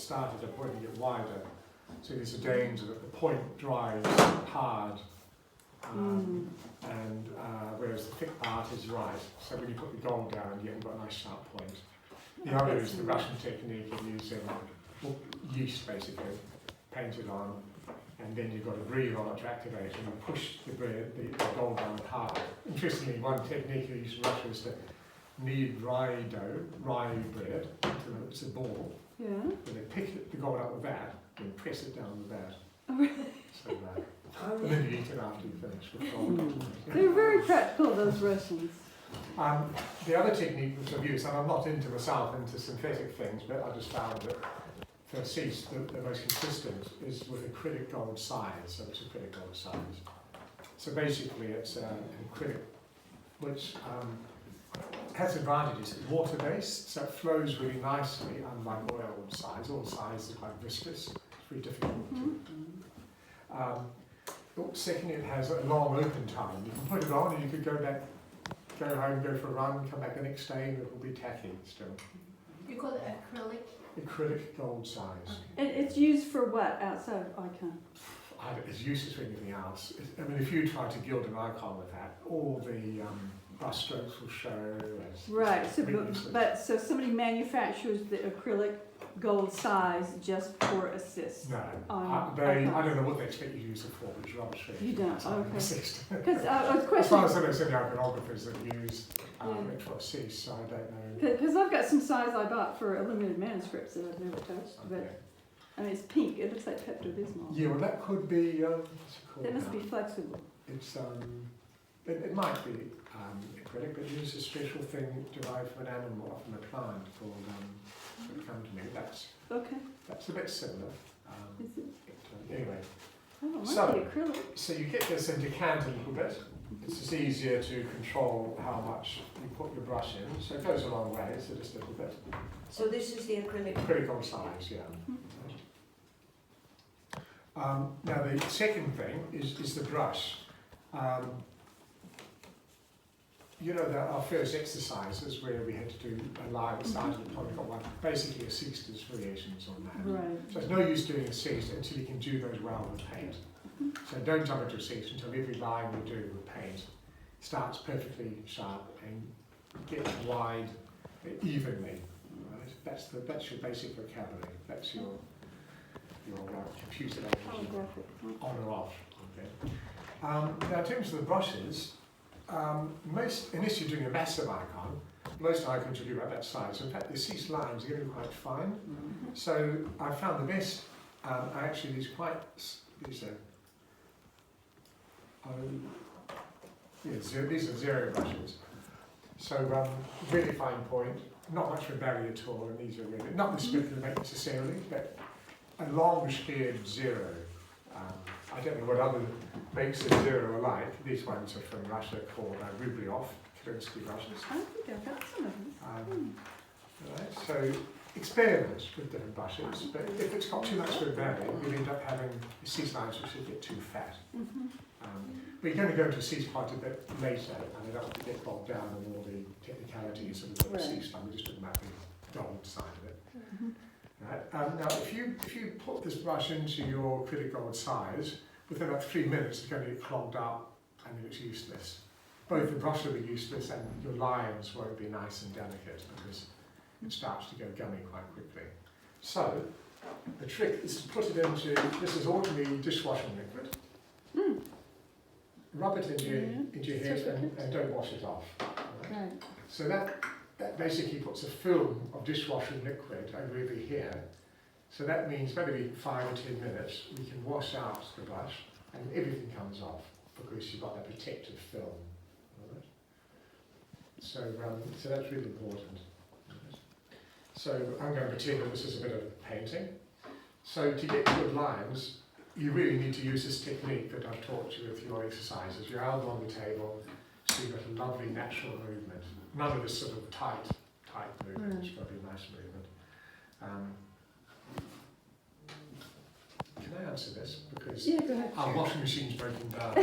started at a point and get wider. So there's a danger that the point dries hard, and whereas the thick part is right. So when you put the gold down, you haven't got a nice sharp point. The other is the Russian technique of using yeast, basically, painted on, and then you've got to breathe on it to activate it and push the gold down hard. Interestingly, one technique they use in Russia is to knead rye bread until it's a ball. Yeah. And they pick the gold out of that and press it down the vat. Oh, really? So, and then you eat it after you finish with gold. They're very practical, those Russians. The other technique which I've used, and I'm not into myself into synthetic things, but I just found that for cease, the most consistent is with acrylic gold size. So it's acrylic gold size. So basically, it's an acrylic which has advantages. It's water-based, so it flows really nicely, unlike oil size. Oil size is quite viscous. It's very difficult to. Secondly, it has a long open time. You can put it on and you could go home, go for a run, come back the next day, and it will be tacky still. You call it acrylic? Acrylic gold size. And it's used for what outside of icon? It's useless for anything else. I mean, if you try to gild an icon with that, all the brush strokes will show. Right. So somebody manufactures the acrylic gold size just for assist. No, I don't know what they expect you to use it for, which is rubbish. You don't. Okay. Assist. Because I was As questioning. far as I know, some iconographers that use it for assist, so I don't know. Because I've got some size I bought for illuminated manuscripts that I've never touched, but I mean it's pink. It looks like Pepto-Bismol. Yeah, well, that could be. What's it called That must now? be flexible. It's it might be acrylic, but it is a special thing derived from an animal, from a plant called come to me. Okay. That's a bit similar. Is it? Anyway, Oh, it might So- be acrylic. so you get this in decant a little bit. It's just easier to control how much you put your brush in, so it goes a long way. So just a little bit. So this is the acrylic. Critical size, yeah. Now the second thing is the brush. You know, our first exercises where we had to do a line that started at polygon one, basically assist is variations on that. Right. So it's no use doing assist until you can do those well with paint. So don't jump into assist until every line you do with paint starts perfectly sharp and gets wide evenly. Right? That's your basic vocabulary. That's your computer language, Holographic. on or off. Okay. Now in terms of the brushes, unless you're doing a massive icon, most icons will be about that size. So in fact, the cease lines are going to be quite fine. So I found the best are actually these are these are zero brushes. So really fine point, not much of a barrier at all, and these are really not the necessarily, but a long-haired zero. I don't know what other makes a zero are like. These ones are from Russia called Rublyov Kirinsky brushes. I think I've got some of them. Right, so experiment with different brushes, but if it's got too much of a barrier, you'll end up having cease lines which will get too fat. But you're going to go into cease quite a bit later, and I don't want to get bogged down in all the technicalities of the cease line. We're just talking about the gold side of it. Right. Now, if you put this brush into your acrylic gold size, within about 3 minutes it's going to get clogged up and then it's useless. Both the brush will be useless and your lines won't be nice and delicate because it starts to go gummy quite quickly. So, the trick is to put it into, this is ordinary dishwashing liquid. Rub it into your head and don't wash it off. Right? So that basically puts a film of dishwashing liquid over here. So that means maybe 5 or 10 minutes we can wash out the brush and everything comes off because you've got that protective film. Right? So that's really important. Right? So I'm going to pretend that this is a bit of painting. So to get good lines, you really need to use this technique that I've taught you with your exercises. Your elbow on the table, so you've got a lovely natural movement. None of this sort of tight movement. It's got to be a nice movement. Can I answer this? Because Yeah, go ahead. our washing machine's broken down.